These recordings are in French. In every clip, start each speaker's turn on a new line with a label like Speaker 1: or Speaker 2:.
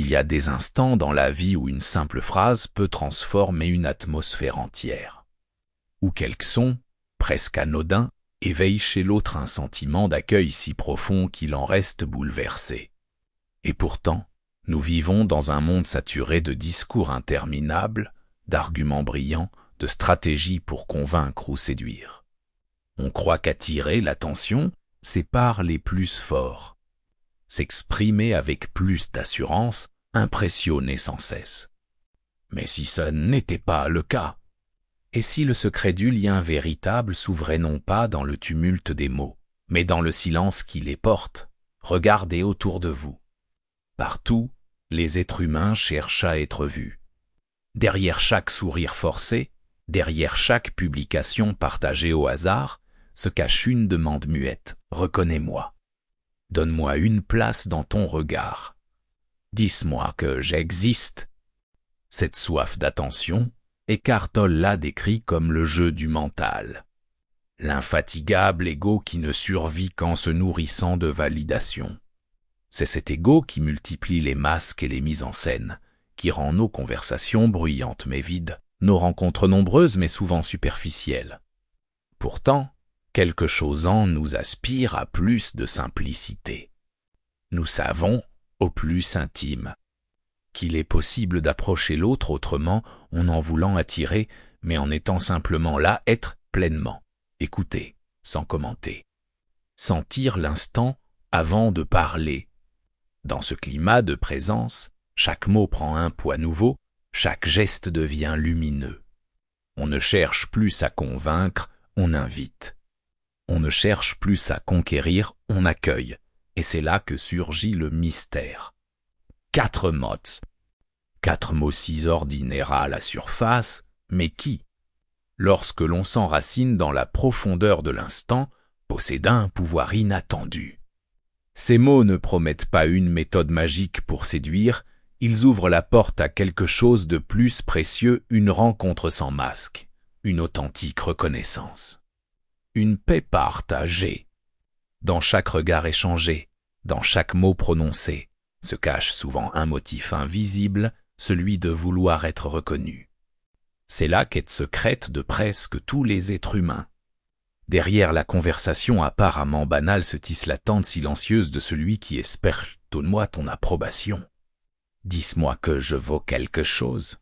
Speaker 1: Il y a des instants dans la vie où une simple phrase peut transformer une atmosphère entière. Où quelques sons, presque anodins, éveillent chez l'autre un sentiment d'accueil si profond qu'il en reste bouleversé. Et pourtant, nous vivons dans un monde saturé de discours interminables, d'arguments brillants, de stratégies pour convaincre ou séduire. On croit qu'attirer l'attention, c'est parler plus fort. S'exprimer avec plus d'assurance, impressionner sans cesse. Mais si ça n'était pas le cas, et si le secret du lien véritable s'ouvrait non pas dans le tumulte des mots, mais dans le silence qui les porte, regardez autour de vous. Partout, les êtres humains cherchent à être vus. Derrière chaque sourire forcé, derrière chaque publication partagée au hasard, se cache une demande muette. Reconnais-moi. Donne-moi une place dans ton regard. Dis-moi que j'existe. Cette soif d'attention, Eckhart Tolle l'a décrit comme le jeu du mental. L'infatigable ego qui ne survit qu'en se nourrissant de validation. C'est cet ego qui multiplie les masques et les mises en scène, qui rend nos conversations bruyantes mais vides, nos rencontres nombreuses mais souvent superficielles. Pourtant, quelque chose en nous aspire à plus de simplicité. Nous savons, au plus intime, qu'il est possible d'approcher l'autre autrement en voulant attirer, mais en étant simplement là, être pleinement, écouter, sans commenter. Sentir l'instant avant de parler. Dans ce climat de présence, chaque mot prend un poids nouveau, chaque geste devient lumineux. On ne cherche plus à convaincre, on invite. On ne cherche plus à conquérir, on accueille. Et c'est là que surgit le mystère. 4 mots. 4 mots si ordinaires à la surface, mais qui, lorsque l'on s'enracine dans la profondeur de l'instant, possèdent un pouvoir inattendu. Ces mots ne promettent pas une méthode magique pour séduire, ils ouvrent la porte à quelque chose de plus précieux, une rencontre sans masque, une authentique reconnaissance. Une paix partagée. Dans chaque regard échangé, dans chaque mot prononcé, se cache souvent un motif invisible, celui de vouloir être reconnu. C'est la quête secrète de presque tous les êtres humains. Derrière la conversation apparemment banale se tisse l'attente silencieuse de celui qui espère « donne-moi ton approbation ». Dis-moi que je vaux quelque chose.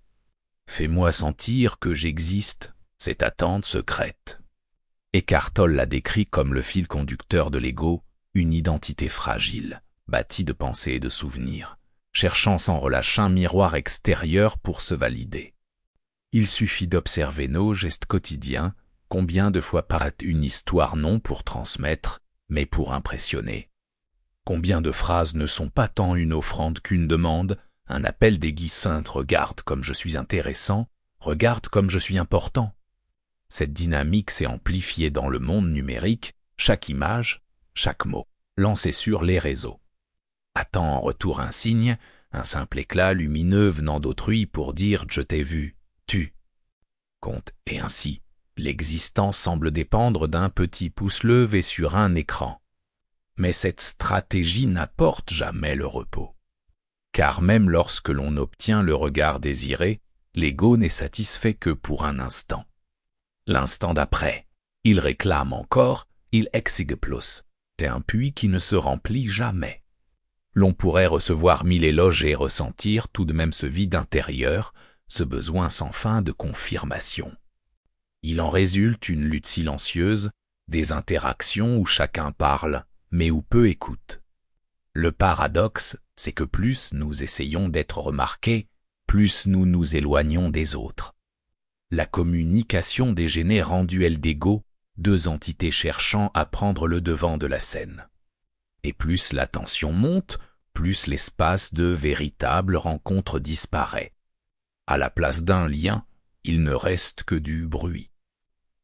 Speaker 1: Fais-moi sentir que j'existe, cette attente secrète. Eckhart Tolle l'a décrit comme le fil conducteur de l'ego, une identité fragile, bâtie de pensées et de souvenirs, cherchant sans relâche un miroir extérieur pour se valider. Il suffit d'observer nos gestes quotidiens, combien de fois paraît une histoire non pour transmettre, mais pour impressionner. Combien de phrases ne sont pas tant une offrande qu'une demande, un appel d'aiguille « regarde comme je suis intéressant, regarde comme je suis important ». Cette dynamique s'est amplifiée dans le monde numérique, chaque image, chaque mot, lancé sur les réseaux. Attend en retour un signe, un simple éclat lumineux venant d'autrui pour dire « je t'ai vu, tu ». Compte et ainsi, l'existence semble dépendre d'un petit pouce levé sur un écran. Mais cette stratégie n'apporte jamais le repos. Car même lorsque l'on obtient le regard désiré, l'ego n'est satisfait que pour un instant. L'instant d'après, il réclame encore, il exige plus. C'est un puits qui ne se remplit jamais. L'on pourrait recevoir 1000 éloges et ressentir tout de même ce vide intérieur, ce besoin sans fin de confirmation. Il en résulte une lutte silencieuse, des interactions où chacun parle, mais où peu écoute. Le paradoxe, c'est que plus nous essayons d'être remarqués, plus nous nous éloignons des autres. La communication dégénère en duel d'ego, 2 entités cherchant à prendre le devant de la scène. Et plus la tension monte, plus l'espace de véritable rencontre disparaît. À la place d'un lien, il ne reste que du bruit.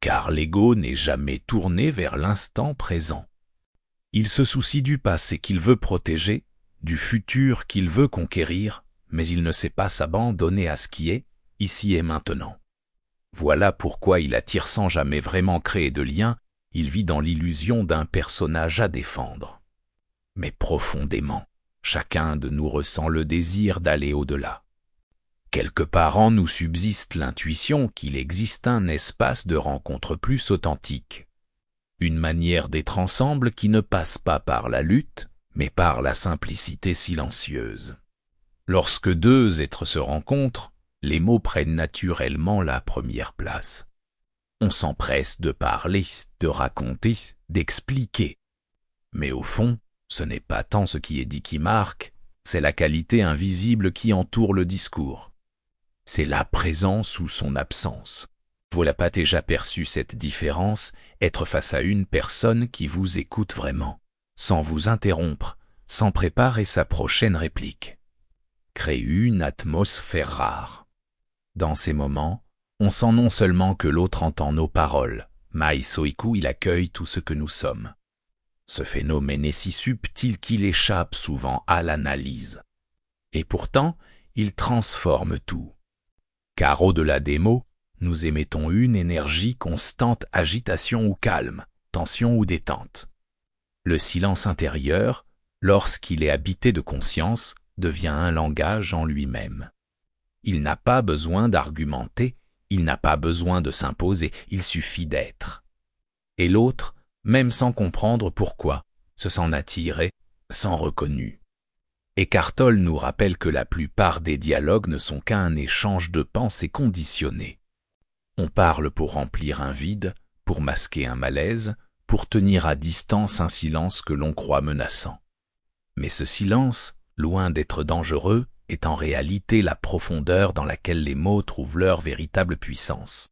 Speaker 1: Car l'ego n'est jamais tourné vers l'instant présent. Il se soucie du passé qu'il veut protéger, du futur qu'il veut conquérir, mais il ne sait pas s'abandonner à ce qui est, ici et maintenant. Voilà pourquoi il attire sans jamais vraiment créer de lien, il vit dans l'illusion d'un personnage à défendre. Mais profondément, chacun de nous ressent le désir d'aller au-delà. Quelque part en nous subsiste l'intuition qu'il existe un espace de rencontre plus authentique, une manière d'être ensemble qui ne passe pas par la lutte, mais par la simplicité silencieuse. Lorsque deux êtres se rencontrent, les mots prennent naturellement la première place. On s'empresse de parler, de raconter, d'expliquer. Mais au fond, ce n'est pas tant ce qui est dit qui marque, c'est la qualité invisible qui entoure le discours. C'est la présence ou son absence. Vous n'avez pas déjà perçu cette différence, être face à une personne qui vous écoute vraiment, sans vous interrompre, sans préparer sa prochaine réplique. Crée une atmosphère rare. Dans ces moments, on sent non seulement que l'autre entend nos paroles, mais soiku il accueille tout ce que nous sommes. Ce phénomène est si subtil qu'il échappe souvent à l'analyse. Et pourtant, il transforme tout. Car au-delà des mots, nous émettons une énergie constante, agitation ou calme, tension ou détente. Le silence intérieur, lorsqu'il est habité de conscience, devient un langage en lui-même. Il n'a pas besoin d'argumenter, il n'a pas besoin de s'imposer, il suffit d'être. Et l'autre, même sans comprendre pourquoi, se sent attiré, sent reconnu. Eckhart Tolle nous rappelle que la plupart des dialogues ne sont qu'un échange de pensées conditionnées. On parle pour remplir un vide, pour masquer un malaise, pour tenir à distance un silence que l'on croit menaçant. Mais ce silence, loin d'être dangereux, est en réalité la profondeur dans laquelle les mots trouvent leur véritable puissance.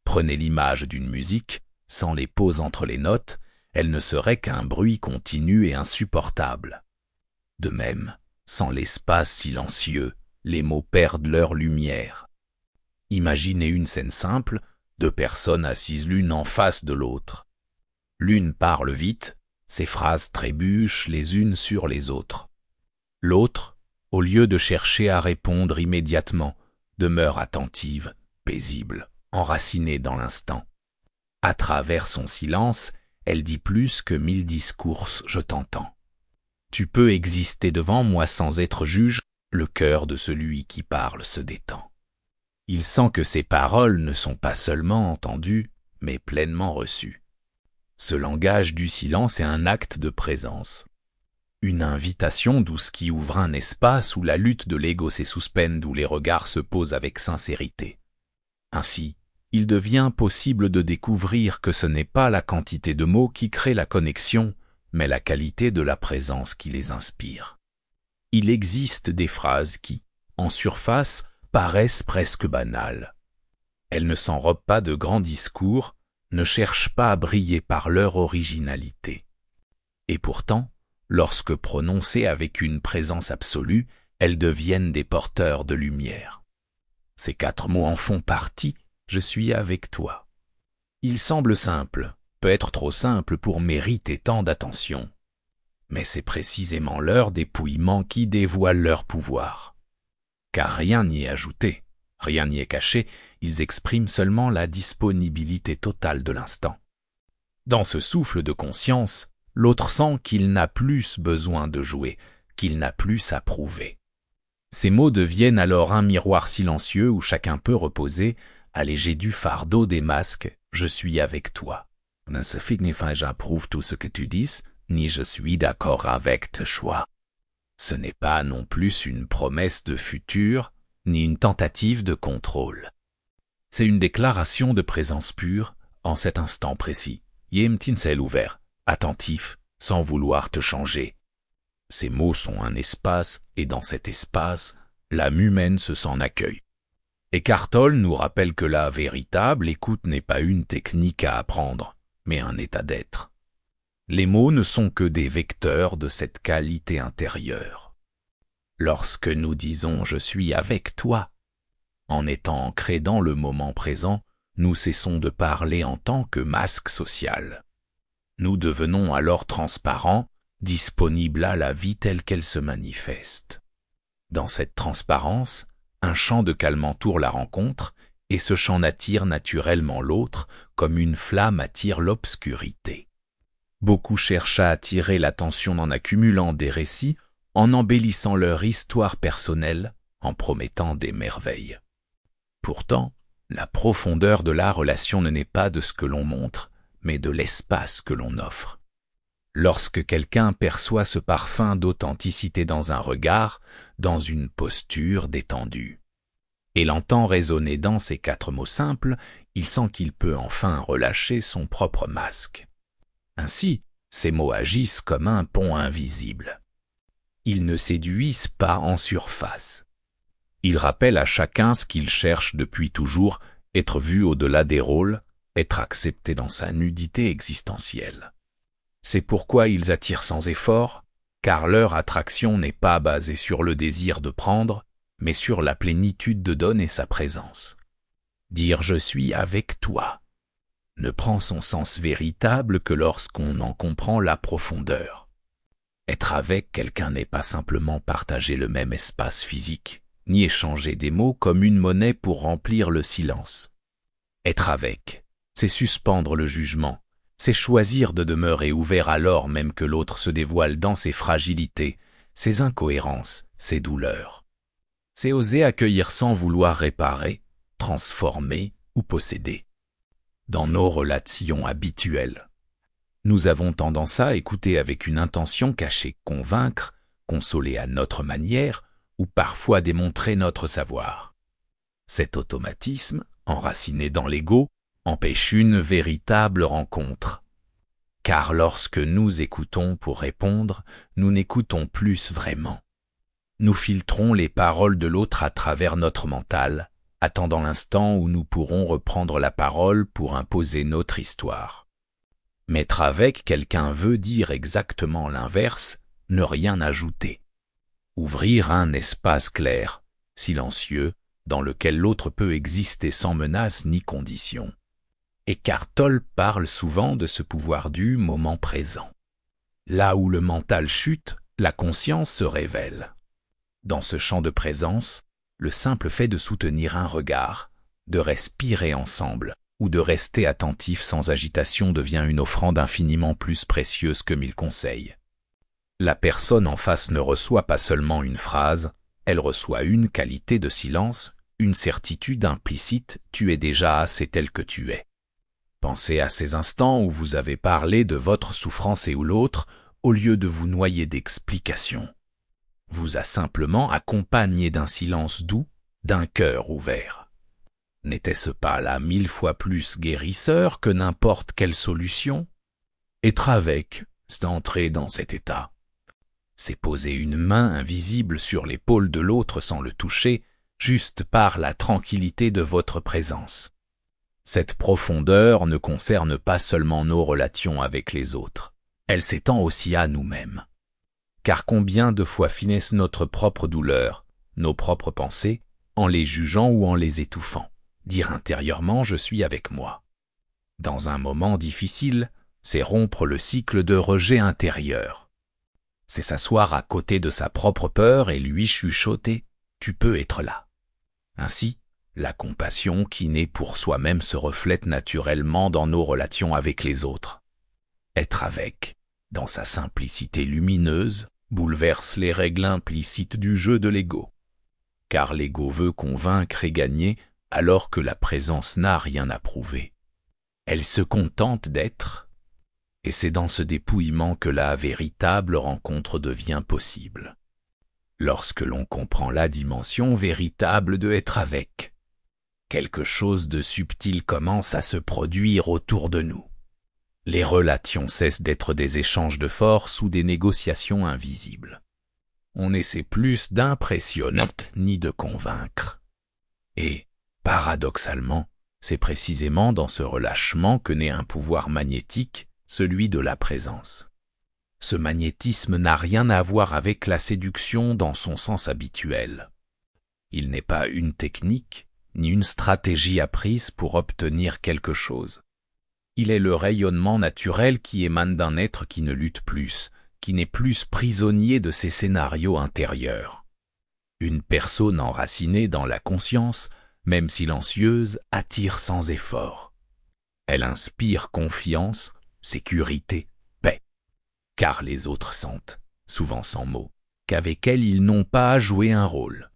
Speaker 1: Prenez l'image d'une musique, sans les pauses entre les notes, elle ne serait qu'un bruit continu et insupportable. De même, sans l'espace silencieux, les mots perdent leur lumière. Imaginez une scène simple, deux personnes assises l'une en face de l'autre. L'une parle vite, ses phrases trébuchent les unes sur les autres. L'autre, au lieu de chercher à répondre immédiatement, demeure attentive, paisible, enracinée dans l'instant. À travers son silence, elle dit plus que 1000 discours « je t'entends ». Tu peux exister devant moi sans être juge, le cœur de celui qui parle se détend. Il sent que ses paroles ne sont pas seulement entendues, mais pleinement reçues. Ce langage du silence est un acte de présence. Une invitation douce qui ouvre un espace où la lutte de l'ego se suspend, où les regards se posent avec sincérité. Ainsi, il devient possible de découvrir que ce n'est pas la quantité de mots qui crée la connexion, mais la qualité de la présence qui les inspire. Il existe des phrases qui, en surface, paraissent presque banales. Elles ne s'enrobent pas de grands discours, ne cherchent pas à briller par leur originalité. Et pourtant, lorsque prononcées avec une présence absolue, elles deviennent des porteurs de lumière. Ces 4 mots en font partie, je suis avec toi. Il semble simple, peut-être trop simple pour mériter tant d'attention. Mais c'est précisément leur dépouillement qui dévoile leur pouvoir. Car rien n'y est ajouté, rien n'y est caché, ils expriment seulement la disponibilité totale de l'instant. Dans ce souffle de conscience, l'autre sent qu'il n'a plus besoin de jouer, qu'il n'a plus à prouver. Ces mots deviennent alors un miroir silencieux où chacun peut reposer, allégé du fardeau des masques « je suis avec toi ». Ne se signifie j'approuve tout ce que tu dis, ni je suis d'accord avec tes choix. Ce n'est pas non plus une promesse de futur, ni une tentative de contrôle. C'est une déclaration de présence pure en cet instant précis. Yem tinsel ouvert, attentif, sans vouloir te changer. Ces mots sont un espace, et dans cet espace, l'âme humaine se sent accueil. Eckhart Tolle nous rappelle que la véritable écoute n'est pas une technique à apprendre, mais un état d'être. Les mots ne sont que des vecteurs de cette qualité intérieure. Lorsque nous disons « je suis avec toi », en étant ancrés dans le moment présent, nous cessons de parler en tant que masque social. Nous devenons alors transparents, disponibles à la vie telle qu'elle se manifeste. Dans cette transparence, un champ de calme entoure la rencontre, et ce champ attire naturellement l'autre, comme une flamme attire l'obscurité. Beaucoup cherchent à attirer l'attention en accumulant des récits, en embellissant leur histoire personnelle, en promettant des merveilles. Pourtant, la profondeur de la relation ne naît pas de ce que l'on montre, mais de l'espace que l'on offre. Lorsque quelqu'un perçoit ce parfum d'authenticité dans un regard, dans une posture détendue, et l'entend résonner dans ces 4 mots simples, il sent qu'il peut enfin relâcher son propre masque. Ainsi, ces mots agissent comme un pont invisible. Ils ne séduisent pas en surface. Ils rappellent à chacun ce qu'il cherche depuis toujours, être vu au-delà des rôles, être accepté dans sa nudité existentielle. C'est pourquoi ils attirent sans effort, car leur attraction n'est pas basée sur le désir de prendre, mais sur la plénitude de donner sa présence. Dire « je suis avec toi » ne prend son sens véritable que lorsqu'on en comprend la profondeur. Être avec quelqu'un n'est pas simplement partager le même espace physique, ni échanger des mots comme une monnaie pour remplir le silence. Être avec, c'est suspendre le jugement, c'est choisir de demeurer ouvert alors même que l'autre se dévoile dans ses fragilités, ses incohérences, ses douleurs. C'est oser accueillir sans vouloir réparer, transformer ou posséder. Dans nos relations habituelles, nous avons tendance à écouter avec une intention cachée, convaincre, consoler à notre manière ou parfois démontrer notre savoir. Cet automatisme, enraciné dans l'ego, empêche une véritable rencontre. Car lorsque nous écoutons pour répondre, nous n'écoutons plus vraiment. Nous filtrons les paroles de l'autre à travers notre mental, attendant l'instant où nous pourrons reprendre la parole pour imposer notre histoire. M'être avec quelqu'un veut dire exactement l'inverse, ne rien ajouter. Ouvrir un espace clair, silencieux, dans lequel l'autre peut exister sans menace ni condition. Eckhart Tolle parle souvent de ce pouvoir du moment présent. Là où le mental chute, la conscience se révèle. Dans ce champ de présence, le simple fait de soutenir un regard, de respirer ensemble ou de rester attentif sans agitation devient une offrande infiniment plus précieuse que 1000 conseils. La personne en face ne reçoit pas seulement une phrase, elle reçoit une qualité de silence, une certitude implicite, tu es déjà assez tel que tu es. Pensez à ces instants où vous avez parlé de votre souffrance et ou l'autre, au lieu de vous noyer d'explications. Vous a simplement accompagné d'un silence doux, d'un cœur ouvert. N'était-ce pas là 1000 fois plus guérisseur que n'importe quelle solution? Être avec, c'est entrer dans cet état. C'est poser une main invisible sur l'épaule de l'autre sans le toucher, juste par la tranquillité de votre présence. Cette profondeur ne concerne pas seulement nos relations avec les autres, elle s'étend aussi à nous-mêmes. Car combien de fois finissent notre propre douleur, nos propres pensées, en les jugeant ou en les étouffant, dire intérieurement « je suis avec moi ». Dans un moment difficile, c'est rompre le cycle de rejet intérieur. C'est s'asseoir à côté de sa propre peur et lui chuchoter « tu peux être là ». Ainsi, la compassion qui naît pour soi-même se reflète naturellement dans nos relations avec les autres. Être avec, dans sa simplicité lumineuse, bouleverse les règles implicites du jeu de l'ego. Car l'ego veut convaincre et gagner alors que la présence n'a rien à prouver. Elle se contente d'être, et c'est dans ce dépouillement que la véritable rencontre devient possible. Lorsque l'on comprend la dimension véritable de être avec, quelque chose de subtil commence à se produire autour de nous. Les relations cessent d'être des échanges de force ou des négociations invisibles. On n'essaie plus d'impressionner ni de convaincre. Et, paradoxalement, c'est précisément dans ce relâchement que naît un pouvoir magnétique, celui de la présence. Ce magnétisme n'a rien à voir avec la séduction dans son sens habituel. Il n'est pas une technique, ni une stratégie apprise pour obtenir quelque chose. Il est le rayonnement naturel qui émane d'un être qui ne lutte plus, qui n'est plus prisonnier de ses scénarios intérieurs. Une personne enracinée dans la conscience, même silencieuse, attire sans effort. Elle inspire confiance, sécurité, paix. Car les autres sentent, souvent sans mots, qu'avec elle ils n'ont pas à jouer un rôle.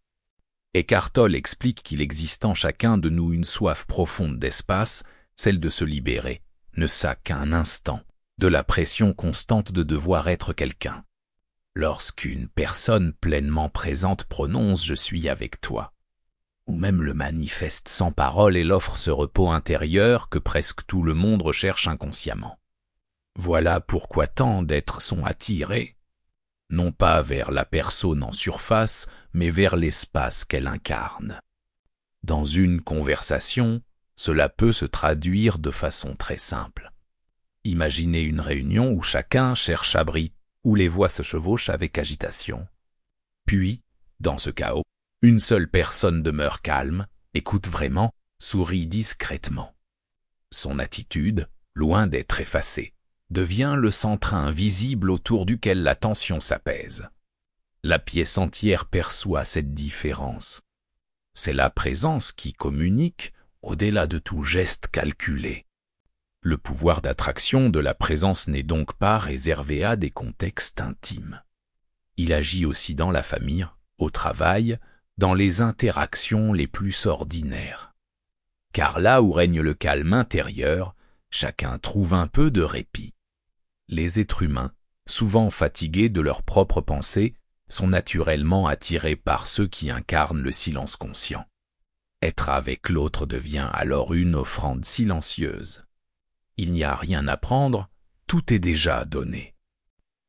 Speaker 1: Eckhart Tolle explique qu'il existe en chacun de nous une soif profonde d'espace, celle de se libérer, ne ça qu'un instant, de la pression constante de devoir être quelqu'un. Lorsqu'une personne pleinement présente prononce « je suis avec toi », ou même le manifeste sans parole et l'offre ce repos intérieur que presque tout le monde recherche inconsciemment. Voilà pourquoi tant d'êtres sont attirés, non pas vers la personne en surface, mais vers l'espace qu'elle incarne. Dans une conversation, cela peut se traduire de façon très simple. Imaginez une réunion où chacun cherche abri, où les voix se chevauchent avec agitation. Puis, dans ce chaos, une seule personne demeure calme, écoute vraiment, sourit discrètement. Son attitude, loin d'être effacée, devient le centre invisible autour duquel la tension s'apaise. La pièce entière perçoit cette différence. C'est la présence qui communique au-delà de tout geste calculé. Le pouvoir d'attraction de la présence n'est donc pas réservé à des contextes intimes. Il agit aussi dans la famille, au travail, dans les interactions les plus ordinaires. Car là où règne le calme intérieur, chacun trouve un peu de répit. Les êtres humains, souvent fatigués de leurs propres pensées, sont naturellement attirés par ceux qui incarnent le silence conscient. Être avec l'autre devient alors une offrande silencieuse. Il n'y a rien à prendre, tout est déjà donné.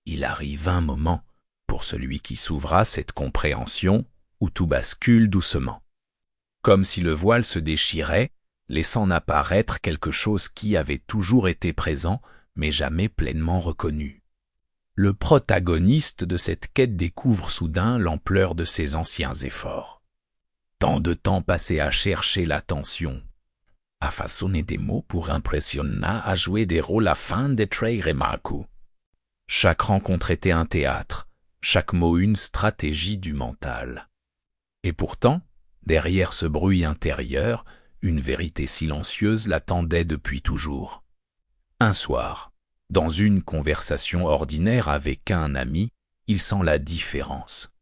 Speaker 1: Il arrive un moment, pour celui qui s'ouvre à cette compréhension, où tout bascule doucement. Comme si le voile se déchirait, laissant apparaître quelque chose qui avait toujours été présent, mais jamais pleinement reconnu. Le protagoniste de cette quête découvre soudain l'ampleur de ses anciens efforts. Tant de temps passé à chercher l'attention, à façonner des mots pour impressionner, à jouer des rôles afin d'être remarqué. Chaque rencontre était un théâtre, chaque mot une stratégie du mental. Et pourtant, derrière ce bruit intérieur, une vérité silencieuse l'attendait depuis toujours. Un soir, dans une conversation ordinaire avec un ami, il sent la différence.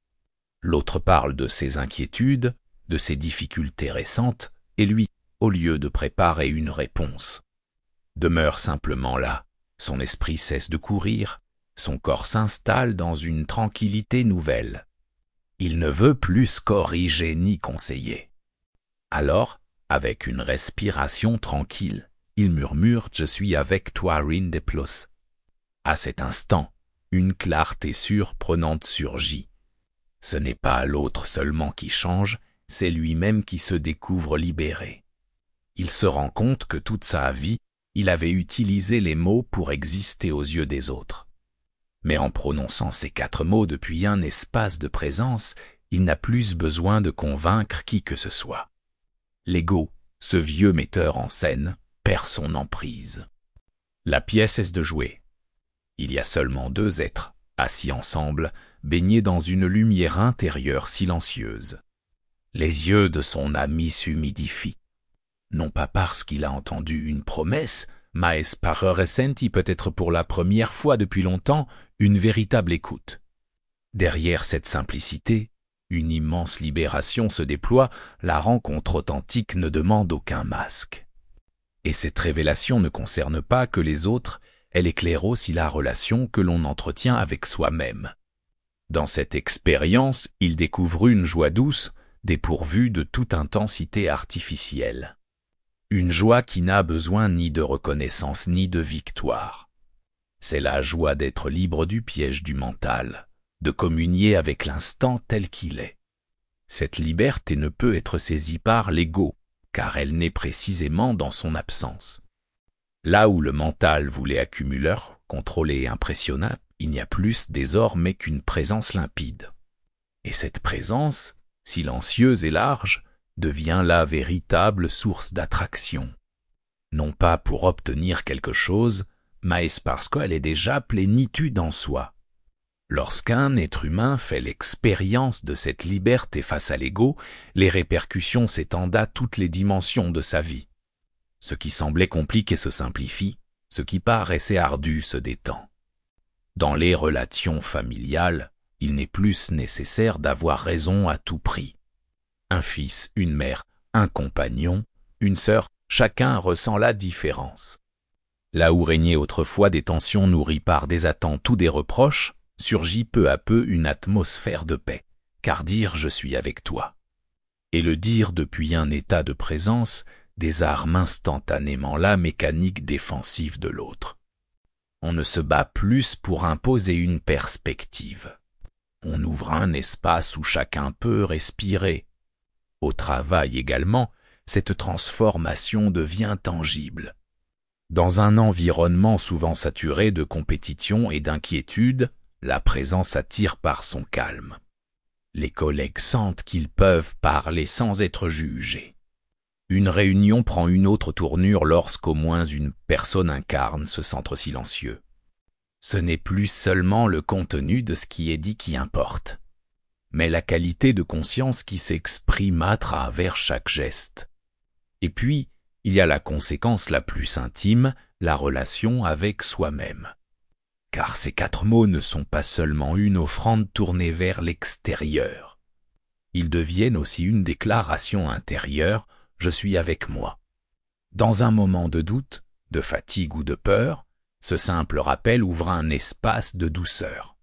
Speaker 1: L'autre parle de ses inquiétudes, de ses difficultés récentes, et lui, au lieu de préparer une réponse, demeure simplement là. Son esprit cesse de courir, son corps s'installe dans une tranquillité nouvelle. Il ne veut plus corriger ni conseiller. Alors, avec une respiration tranquille, il murmure « Je suis avec toi, Rin de Plus ». À cet instant, une clarté surprenante surgit. Ce n'est pas l'autre seulement qui change, c'est lui-même qui se découvre libéré. Il se rend compte que toute sa vie, il avait utilisé les mots pour exister aux yeux des autres. Mais en prononçant ces 4 mots depuis un espace de présence, il n'a plus besoin de convaincre qui que ce soit. L'ego, ce vieux metteur en scène, perd son emprise. La pièce cesse de jouer. Il y a seulement 2 êtres, assis ensemble, baignés dans une lumière intérieure silencieuse. Les yeux de son ami s'humidifient. Non pas parce qu'il a entendu une promesse, mais par ressenti peut-être pour la première fois depuis longtemps une véritable écoute. Derrière cette simplicité, une immense libération se déploie, la rencontre authentique ne demande aucun masque. Et cette révélation ne concerne pas que les autres, elle éclaire aussi la relation que l'on entretient avec soi-même. Dans cette expérience, il découvre une joie douce, dépourvue de toute intensité artificielle. Une joie qui n'a besoin ni de reconnaissance ni de victoire. C'est la joie d'être libre du piège du mental, de communier avec l'instant tel qu'il est. Cette liberté ne peut être saisie par l'ego, car elle naît précisément dans son absence. Là où le mental voulait accumuler, contrôler et impressionner, il n'y a plus désormais qu'une présence limpide. Et cette présence, silencieuse et large, devient la véritable source d'attraction. Non pas pour obtenir quelque chose, mais parce qu'elle est déjà plénitude en soi. Lorsqu'un être humain fait l'expérience de cette liberté face à l'ego, les répercussions s'étendent à toutes les dimensions de sa vie. Ce qui semblait compliqué se simplifie, ce qui paraissait ardu se détend. Dans les relations familiales, Il n'est plus nécessaire d'avoir raison à tout prix. Un fils, une mère, un compagnon, une sœur, chacun ressent la différence. Là où régnaient autrefois des tensions nourries par des attentes ou des reproches, surgit peu à peu une atmosphère de paix, car dire « je suis avec toi » et le dire depuis un état de présence désarme instantanément la mécanique défensive de l'autre. On ne se bat plus pour imposer une perspective. On ouvre un espace où chacun peut respirer. Au travail également, cette transformation devient tangible. Dans un environnement souvent saturé de compétition et d'inquiétude, la présence attire par son calme. Les collègues sentent qu'ils peuvent parler sans être jugés. Une réunion prend une autre tournure lorsqu'au moins une personne incarne ce centre silencieux. Ce n'est plus seulement le contenu de ce qui est dit qui importe, mais la qualité de conscience qui s'exprime à travers chaque geste. Et puis, il y a la conséquence la plus intime, la relation avec soi-même. Car ces 4 mots ne sont pas seulement une offrande tournée vers l'extérieur. Ils deviennent aussi une déclaration intérieure « je suis avec moi ». Dans un moment de doute, de fatigue ou de peur, ce simple rappel ouvre un espace de douceur.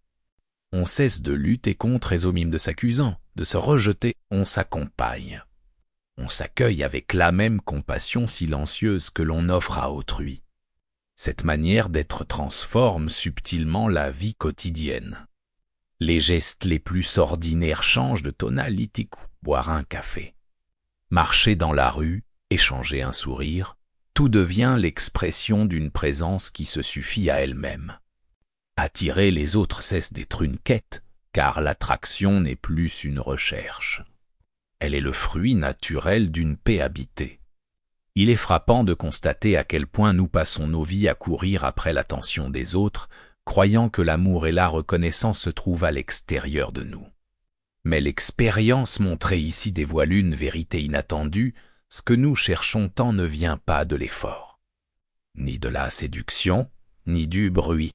Speaker 1: On cesse de lutter contre et au mime de s'accusant, de se rejeter, on s'accompagne. On s'accueille avec la même compassion silencieuse que l'on offre à autrui. Cette manière d'être transforme subtilement la vie quotidienne. Les gestes les plus ordinaires changent de tonalité, boire un café. Marcher dans la rue, échanger un sourire, tout devient l'expression d'une présence qui se suffit à elle-même. Attirer les autres cesse d'être une quête, car l'attraction n'est plus une recherche. Elle est le fruit naturel d'une paix habitée. Il est frappant de constater à quel point nous passons nos vies à courir après l'attention des autres, croyant que l'amour et la reconnaissance se trouvent à l'extérieur de nous. Mais l'expérience montrée ici dévoile une vérité inattendue, ce que nous cherchons tant ne vient pas de l'effort, ni de la séduction, ni du bruit.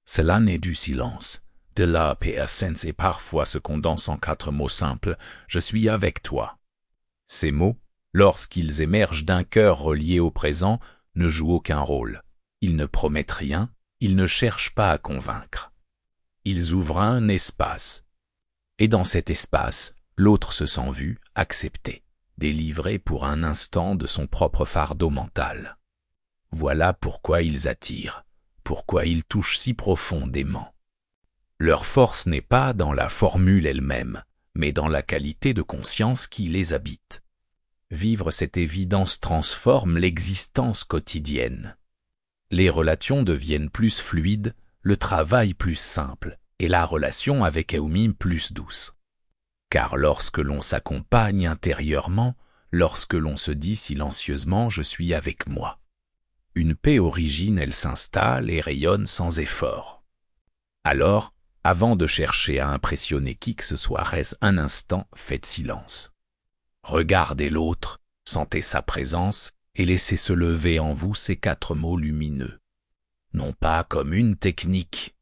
Speaker 1: Cela n'est du silence, de la paix essence et parfois se condense en 4 mots simples « je suis avec toi ». Ces mots, lorsqu'ils émergent d'un cœur relié au présent, ne jouent aucun rôle. Ils ne promettent rien, ils ne cherchent pas à convaincre. Ils ouvrent un espace. Et dans cet espace, l'autre se sent vu, accepté, délivré pour un instant de son propre fardeau mental. Voilà pourquoi ils attirent, pourquoi ils touchent si profondément. Leur force n'est pas dans la formule elle-même, mais dans la qualité de conscience qui les habite. Vivre cette évidence transforme l'existence quotidienne. Les relations deviennent plus fluides, le travail plus simple, et la relation avec Eumim plus douce. Car lorsque l'on s'accompagne intérieurement, lorsque l'on se dit silencieusement « je suis avec moi », une paix originelle s'installe et rayonne sans effort. Alors, avant de chercher à impressionner qui que ce soit, reste un instant, faites silence. Regardez l'autre, sentez sa présence et laissez se lever en vous ces 4 mots lumineux. Non pas comme une technique,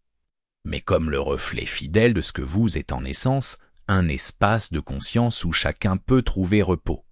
Speaker 1: mais comme le reflet fidèle de ce que vous êtes en essence, un espace de conscience où chacun peut trouver repos.